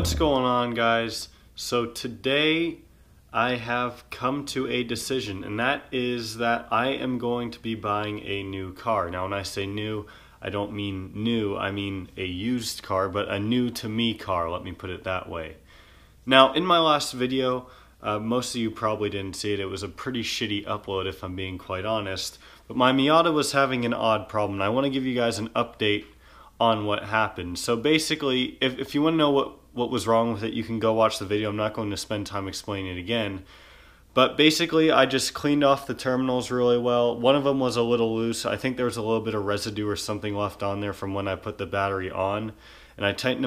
What's going on, guys? So today I have come to a decision, and that is that I am going to be buying a new car. Now when I say new, I don't mean new, I mean a used car, but a new to me car, let me put it that way. Now in my last video, most of you probably didn't see it. It was a pretty shitty upload if I'm being quite honest, but my Miata was having an odd problem. I want to give you guys an update on what happened. So basically, if you want to know what was wrong with it, you can go watch the video. I'm not going to spend time explaining it again. But basically, I just cleaned off the terminals really well. One of them was a little loose. I think there was a little bit of residue or something left on there from when I put the battery on. And I tightened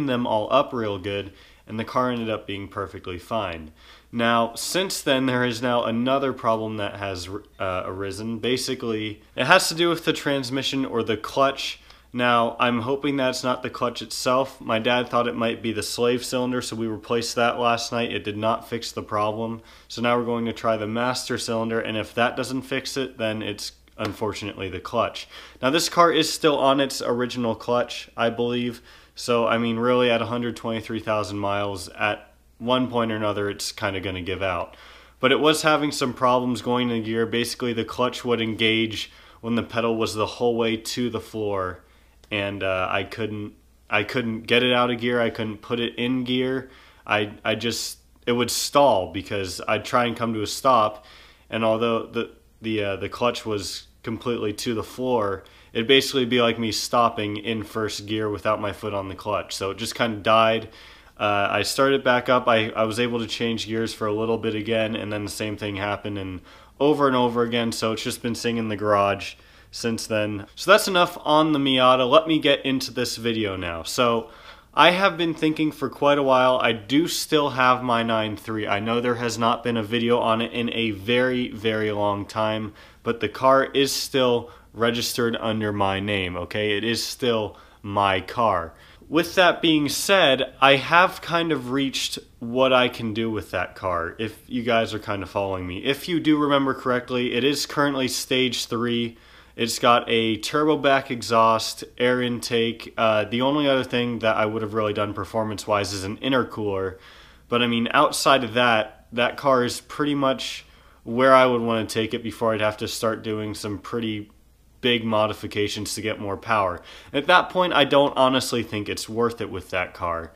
them all up real good, and the car ended up being perfectly fine. Now, since then, there is now another problem that has arisen. Basically, it has to do with the transmission or the clutch. Now, I'm hoping that's not the clutch itself. My dad thought it might be the slave cylinder, so we replaced that last night. It did not fix the problem. So now we're going to try the master cylinder, and if that doesn't fix it, then it's unfortunately the clutch. Now, this car is still on its original clutch, I believe. So, I mean, really at 123,000 miles, at one point or another, it's kind of going to give out. But it was having some problems going in gear. Basically, the clutch would engage when the pedal was the whole way to the floor. And I couldn't get it out of gear. I couldn't put it in gear. It would stall because I'd try and come to a stop, and although the clutch was completely to the floor, it'd basically be like me stopping in first gear without my foot on the clutch. So it just kind of died. I started back up. I was able to change gears for a little bit again, and then the same thing happened and over again. So it's just been sitting in the garage since then. So that's enough on the Miata. Let me get into this video now. So I have been thinking for quite a while. I do still have my 9.3. I know there has not been a video on it in a very, very long time, but the car is still registered under my name, okay? It is still my car. With that being said, I have kind of reached what I can do with that car, if you guys are kind of following me. If you do remember correctly, it is currently stage 3. It's got a turbo back exhaust, air intake. The only other thing that I would have really done performance-wise is an intercooler. But I mean, outside of that, that car is pretty much where I would want to take it before I'd have to start doing some pretty big modifications to get more power. At that point, I don't honestly think it's worth it with that car,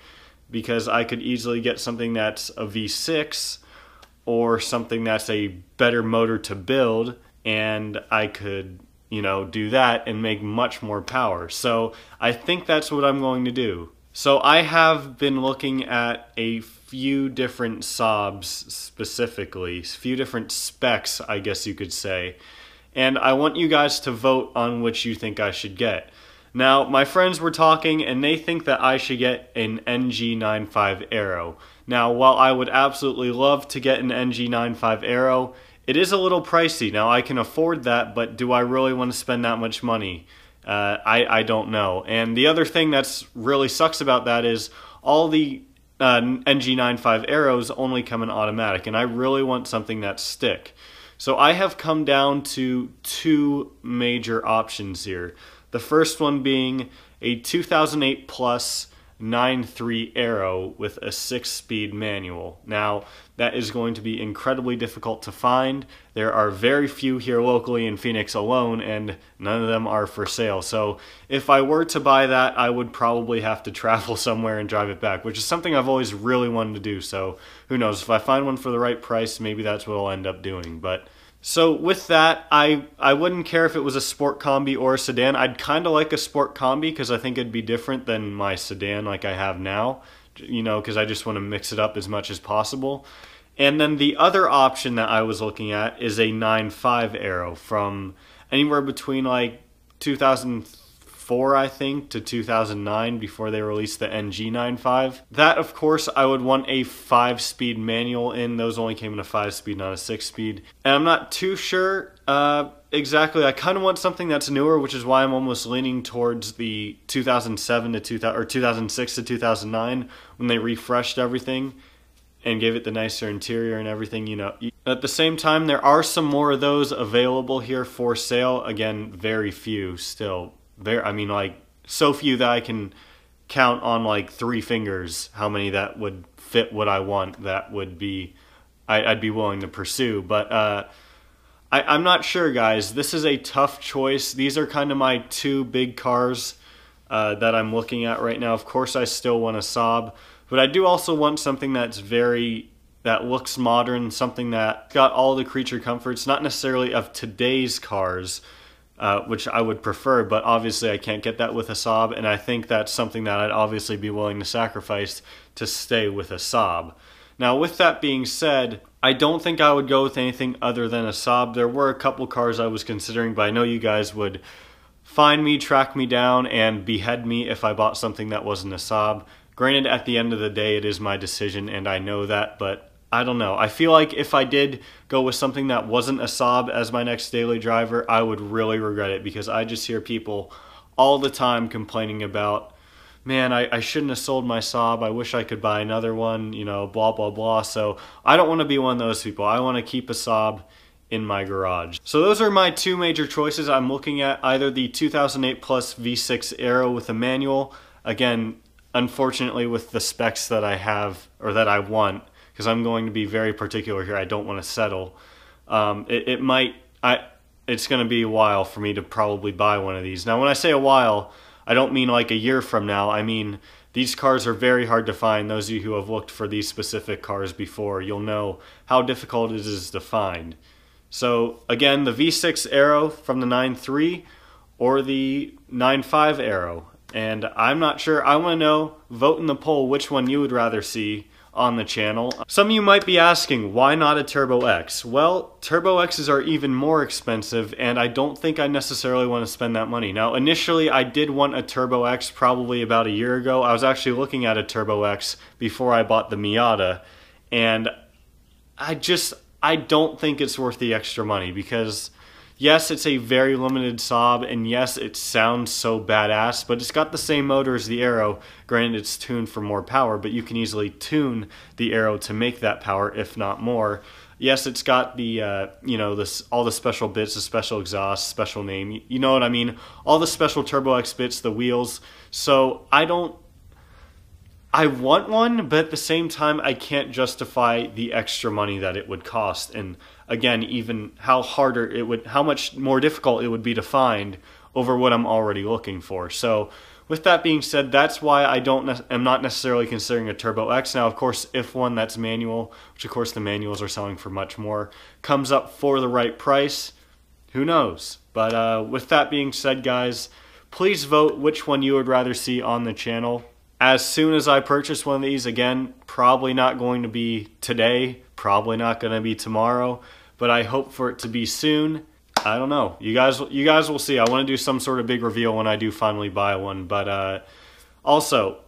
because I could easily get something that's a V6 or something that's a better motor to build, and I could, you know, do that and make much more power. So I think that's what I'm going to do. So I have been looking at a few different Saabs specifically, a few different specs, I guess you could say, and I want you guys to vote on which you think I should get. Now, my friends were talking, and they think that I should get an NG95 Aero. Now, while I would absolutely love to get an NG95 Aero, it is a little pricey. Now, I can afford that, but do I really want to spend that much money? I don't know. And the other thing that's really sucks about that is all the NG95 Aeros only come in automatic, and I really want something that's stick. So I have come down to two major options here. The first one being a 2008 plus 9.3 Aero with a 6-speed manual. Now, that is going to be incredibly difficult to find. There are very few here locally in Phoenix alone, and none of them are for sale. So if I were to buy that, I would probably have to travel somewhere and drive it back, which is something I've always really wanted to do. So who knows, if I find one for the right price, maybe that's what I'll end up doing. But so with that, I wouldn't care if it was a sport combi or a sedan. I'd kind of like a sport combi because I think it'd be different than my sedan like I have now, you know, because I just want to mix it up as much as possible. And then the other option that I was looking at is a 9.5 Aero from anywhere between like 2004, I think, to 2009 before they released the NG95. That, of course, I would want a 5-speed manual in. Those only came in a 5-speed, not a 6-speed. And I'm not too sure exactly. I kind of want something that's newer, which is why I'm almost leaning towards the 2007 to 2000 or 2006 to 2009 when they refreshed everything and gave it the nicer interior and everything, you know. At the same time, there are some more of those available here for sale. Again, very few still. I mean, like, so few that I can count on like 3 fingers how many that would fit what I want that would be I'd be willing to pursue. But I'm not sure, guys. This is a tough choice. These are kind of my 2 big cars that I'm looking at right now. Of course, I still want a Saab, but I do also want something that looks modern, something that got all the creature comforts, not necessarily of today's cars, which I would prefer, but obviously I can't get that with a Saab, and I think that's something that I'd obviously be willing to sacrifice to stay with a Saab. Now, with that being said, I don't think I would go with anything other than a Saab. There were a couple cars I was considering, but I know you guys would find me, track me down, and behead me if I bought something that wasn't a Saab. Granted, at the end of the day, it is my decision, and I know that, but I don't know. I feel like if I did go with something that wasn't a Saab as my next daily driver, I would really regret it, because I just hear people all the time complaining about, man, I shouldn't have sold my Saab, I wish I could buy another one, you know, blah, blah, blah. So I don't want to be one of those people. I want to keep a Saab in my garage. So those are my 2 major choices. I'm looking at either the 2008 Plus V6 Aero with a manual, again, unfortunately with the specs that I have, or that I want, because I'm going to be very particular here. I don't want to settle. It's going to be a while for me to probably buy one of these. Now, when I say a while, I don't mean like a year from now. I mean, these cars are very hard to find. Those of you who have looked for these specific cars before, you'll know how difficult it is to find. So again, the V6 Aero from the 9.3 or the 9.5 Aero. And I'm not sure. I want to know, vote in the poll which one you would rather see on the channel. Some of you might be asking, why not a Turbo X? Well, Turbo X's are even more expensive, and I don't think I necessarily want to spend that money. Now, initially, I did want a Turbo X probably about a year ago. I was actually looking at a Turbo X before I bought the Miata, and I don't think it's worth the extra money, because yes, it's a very limited Saab, and yes, it sounds so badass, but it's got the same motor as the Aero. Granted, it's tuned for more power, but you can easily tune the Aero to make that power, if not more. Yes, it's got the, you know, all the special bits, the special exhaust, special name, you know what I mean? All the special Turbo X bits, the wheels. So I want one, but at the same time, I can't justify the extra money that it would cost. And again, even how much more difficult it would be to find over what I'm already looking for. So with that being said, that's why I'm not necessarily considering a Turbo X. Now, of course, if one that's manual, which of course the manuals are selling for much more, comes up for the right price, who knows? But with that being said, guys, please vote which one you would rather see on the channel. As soon as I purchase one of these, again, probably not going to be today, probably not going to be tomorrow, but I hope for it to be soon. I don't know. You guys will see. I want to do some sort of big reveal when I do finally buy one. But also,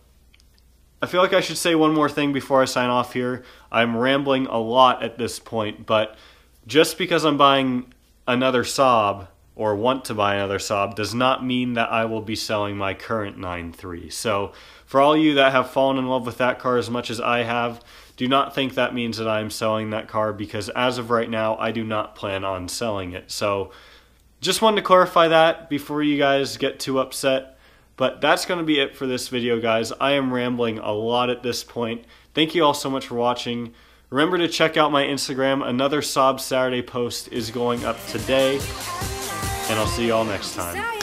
I feel like I should say one more thing before I sign off here. I'm rambling a lot at this point, but just because I'm buying another Saab, or want to buy another Saab, does not mean that I will be selling my current 9.3. So for all you that have fallen in love with that car as much as I have, do not think that means that I'm selling that car, because as of right now, I do not plan on selling it. So just wanted to clarify that before you guys get too upset. But that's going to be it for this video, guys. I am rambling a lot at this point. Thank you all so much for watching. Remember to check out my Instagram. Another Saab Saturday post is going up today. And I'll see you all next time.